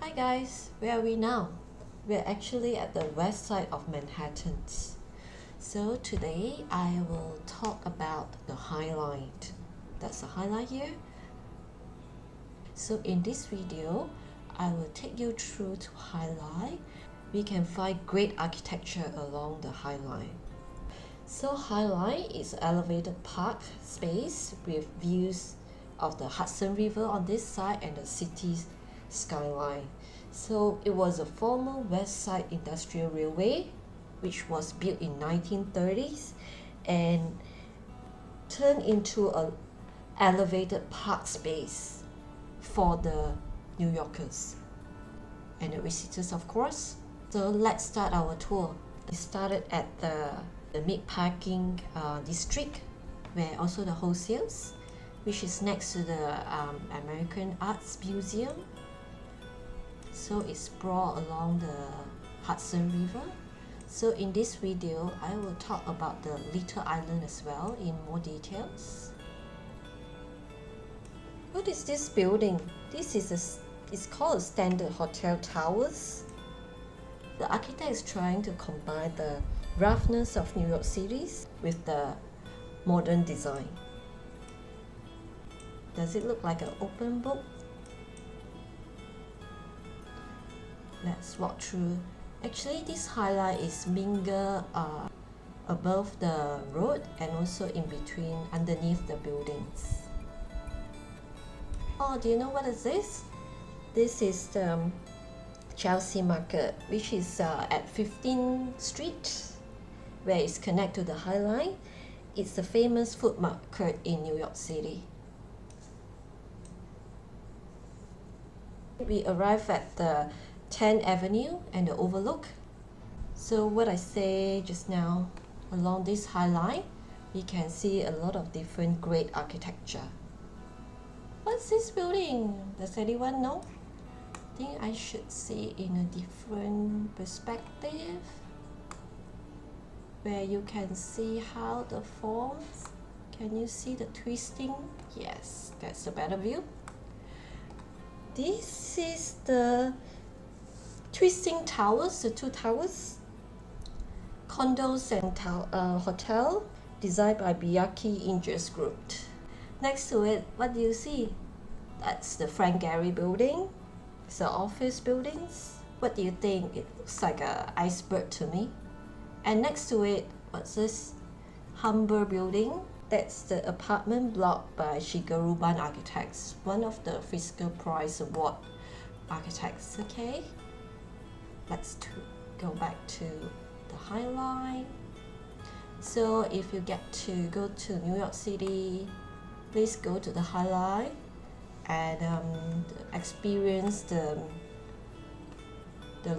Hi guys, where are we now? We're actually at the west side of Manhattan. So today I will talk about the High Line. That's the High Line here. So in this video, I will take you through to High Line. We can find great architecture along the High Line. So High Line is an elevated park space with views of the Hudson River on this side and the city's skyline. So it was a former West Side Industrial Railway which was built in 1930s and turned into an elevated park space for the New Yorkers and the visitors, of course. So let's start our tour. We started at the mid-parking district, where also the wholesales, which is next to the American Arts Museum. So it's sprawled along the Hudson River. So in this video, I will talk about the Little Island as well in more details. What is this building? This is it's called a Standard Hotel Towers. The architect is trying to combine the roughness of New York City with the modern design. Does it look like an open book? Let's walk through. Actually, this highlight is mingle above the road and also in between, underneath the buildings. Oh, do you know what is this? This is the Chelsea Market, which is at 15th Street, where it's connected to the High Line. It's a famous food market in New York City. We arrived at the 10th Avenue and the Overlook. So what I say just now, along this High Line, we can see a lot of different great architecture. What's this building? Does anyone know? I think I should see in a different perspective, where you can see how the forms. Can you see the twisting? Yes, that's a better view. This is the twisting towers, the two towers, condos and hotel, designed by Biyaki Ingers Group. Next to it, what do you see? That's the Frank Gehry building. It's the office buildings. What do you think? It looks like an iceberg to me. And next to it, what's this? Humber building. That's the apartment block by Shigeru Ban Architects, one of the Fiscal Prize Award architects. Okay, let's go back to the High Line. So if you get to go to New York City, please go to the High Line and experience the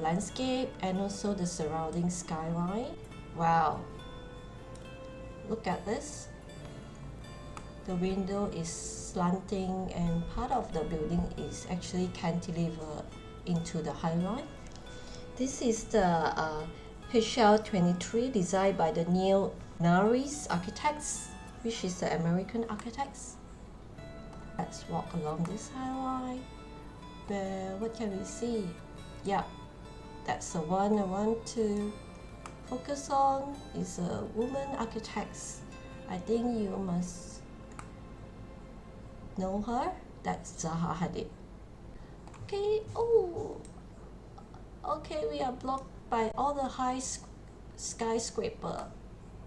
landscape and also the surrounding skyline. Wow, look at this. The window is slanting and part of the building is actually cantilevered into the High Line. This is the HL23 designed by the Neil Naris Architects, which is the American architects. Let's walk along this High Line. What can we see? Yeah, that's the one I want to focus on. Is a woman architects. I think you must know her. That's Zaha Hadid. Okay, oh, okay, we are blocked by all the high skyscraper.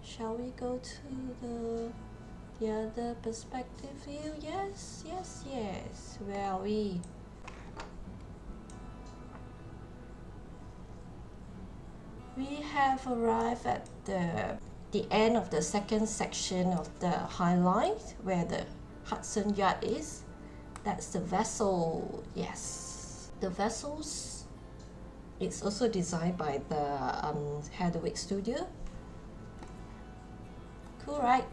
Shall we go to the other perspective view? Yes, yes, yes. Where are we? We have arrived at the end of the second section of the High Line, where the Hudson Yard is. That's the vessel. Yes, the vessels. It's also designed by the Hedwig Studio. Cool, right?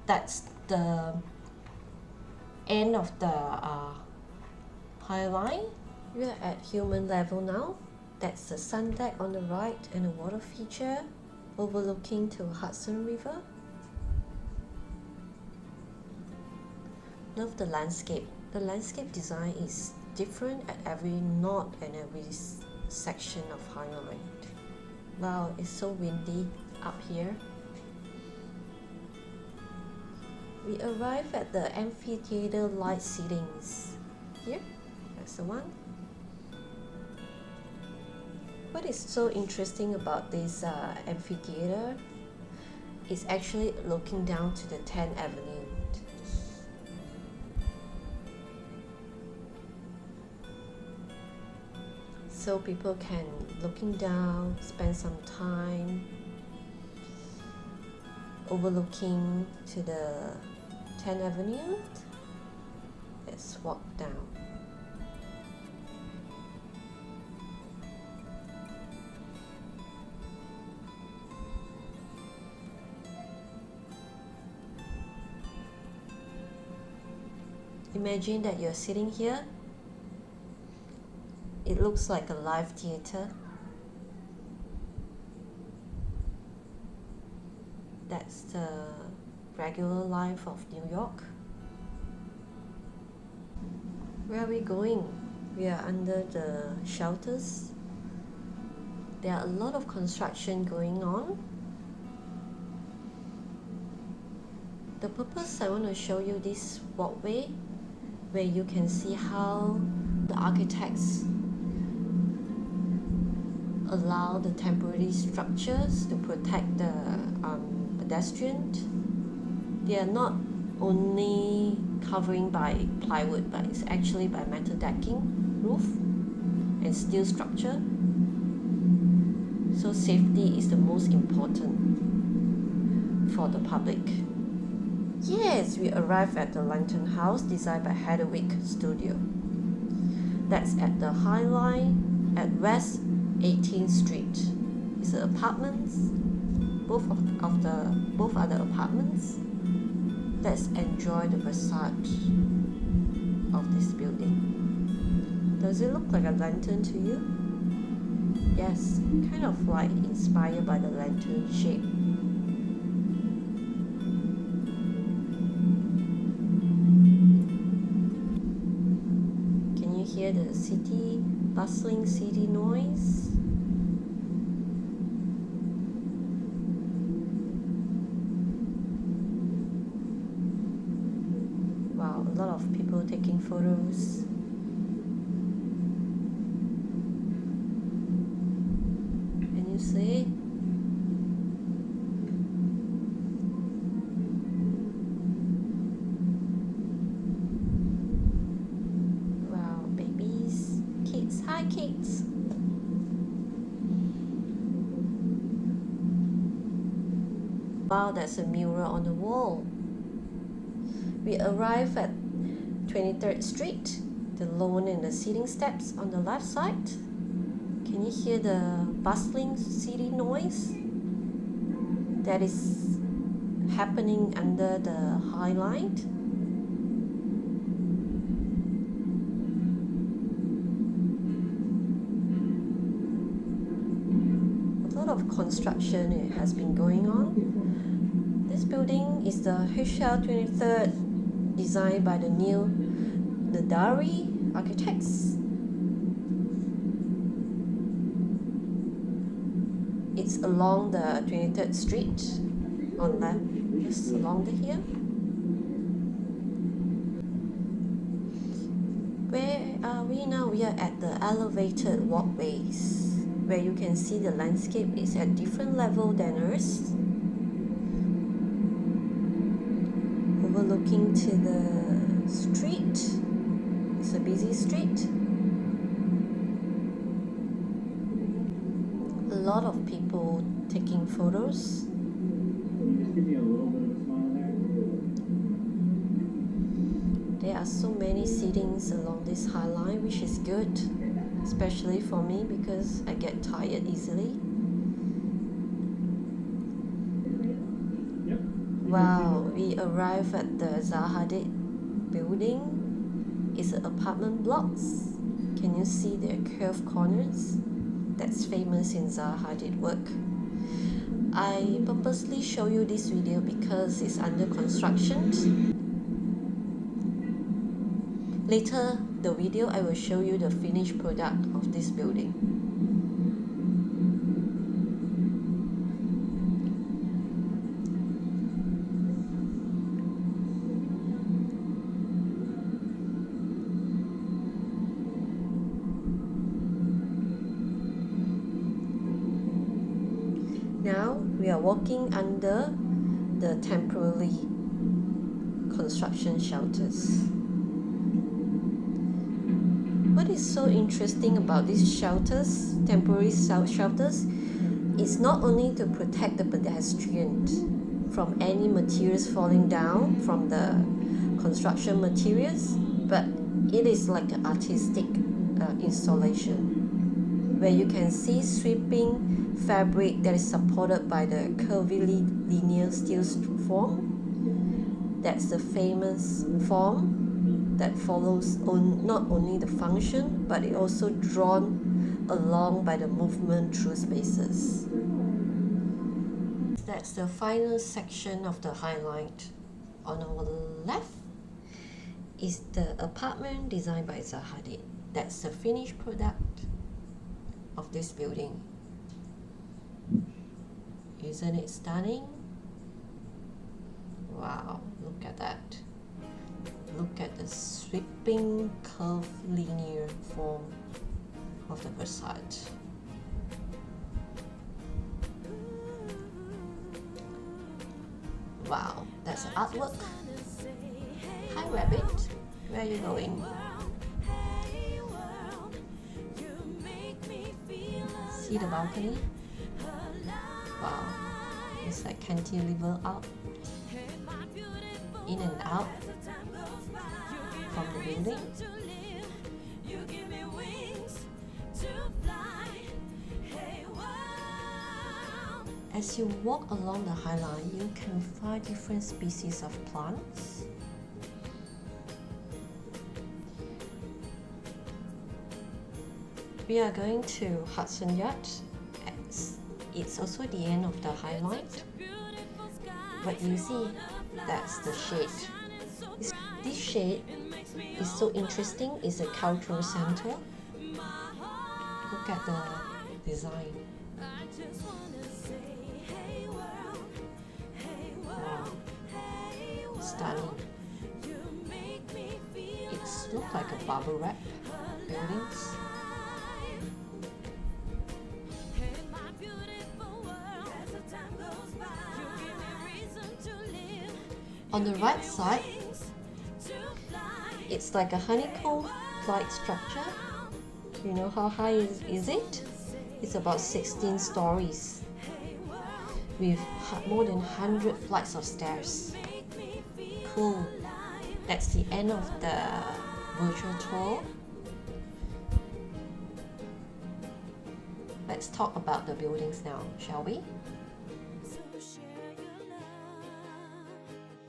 That's the end of the High Line. We are at human level now. That's the sun deck on the right and a water feature overlooking to Hudson River. Love the landscape. The landscape design is different at every node and every section of High Line. Wow, it's so windy up here. We arrive at the amphitheater light seatings. Here, that's the one. What is so interesting about this amphitheater is actually looking down to the 10th Avenue. So people can looking down, spend some time overlooking to the 10th Avenue. Let's walk down. Imagine that you're sitting here. It looks like a live theater. That's the regular life of New York. Where are we going? We are under the shelters. There are a lot of construction going on. The purpose I want to show you this walkway where you can see how the architects allow the temporary structures to protect the pedestrian. They are not only covering by plywood, but it's actually by metal decking, roof, and steel structure. So safety is the most important for the public. Yes, we arrived at the Lantern House designed by Hedwig Studio. That's at the High Line at West 18th Street. It's apartments. Both are the apartments. Let's enjoy the facade of this building. Does it look like a lantern to you? Yes, kind of like inspired by the lantern shape. Can you hear the bustling city noise? Wow, a lot of people taking photos. Can you see? Wow, babies, kids, hi kids. Wow, that's a mural on the wall. We arrive at 23rd Street, the lawn and the seating steps on the left side. Can you hear the bustling city noise that is happening under the High Line? A lot of construction has been going on. This building is the HL 23rd, designed by the Dari architects. It's along the 23rd Street on left, just along here. Where are we now? We are at the elevated walkways, where you can see the landscape is at different level than us. Overlooking to the street. It's a busy street. A lot of people taking photos. Can you just give me a little bit of a smile there? There are so many seatings along this High Line, which is good, especially for me because I get tired easily. Yep. Wow, we arrive at the Zaha Hadid building. It's apartment blocks. Can you see the curved corners? That's famous in Zaha Hadid work. I purposely show you this video because it's under construction. Later the video I will show you the finished product of this building. Now we are walking under the temporary construction shelters. What is so interesting about these shelters, temporary shelters, is not only to protect the pedestrians from any materials falling down from the construction materials, but it is like an artistic installation where you can see sweeping fabric that is supported by the curvilinear steel form. That's the famous form that follows not only the function, but it also drawn along by the movement through spaces. That's the final section of the highlight. On our left is the apartment designed by Zaha Hadid. That's the finished product of this building. Isn't it stunning? Wow, look at that. Look at the sweeping curvilinear form of the facade. Wow, that's an artwork. Hi Rabbit, where are you going? See the balcony? Wow, it's like cantilever out, in and out from the building. As you walk along the High Line, you can find different species of plants. We are going to Hudson Yard. It's also the end of the High Line. But you see, that's the shade. This shade is so interesting. It's a cultural center. Look at the design. Wow, stunning. It looks like a bubble wrap buildings. On the right side, it's like a honeycomb-like structure. You know how high is it? It's about 16 stories with more than 100 flights of stairs. Cool. That's the end of the virtual tour. Let's talk about the buildings now, shall we?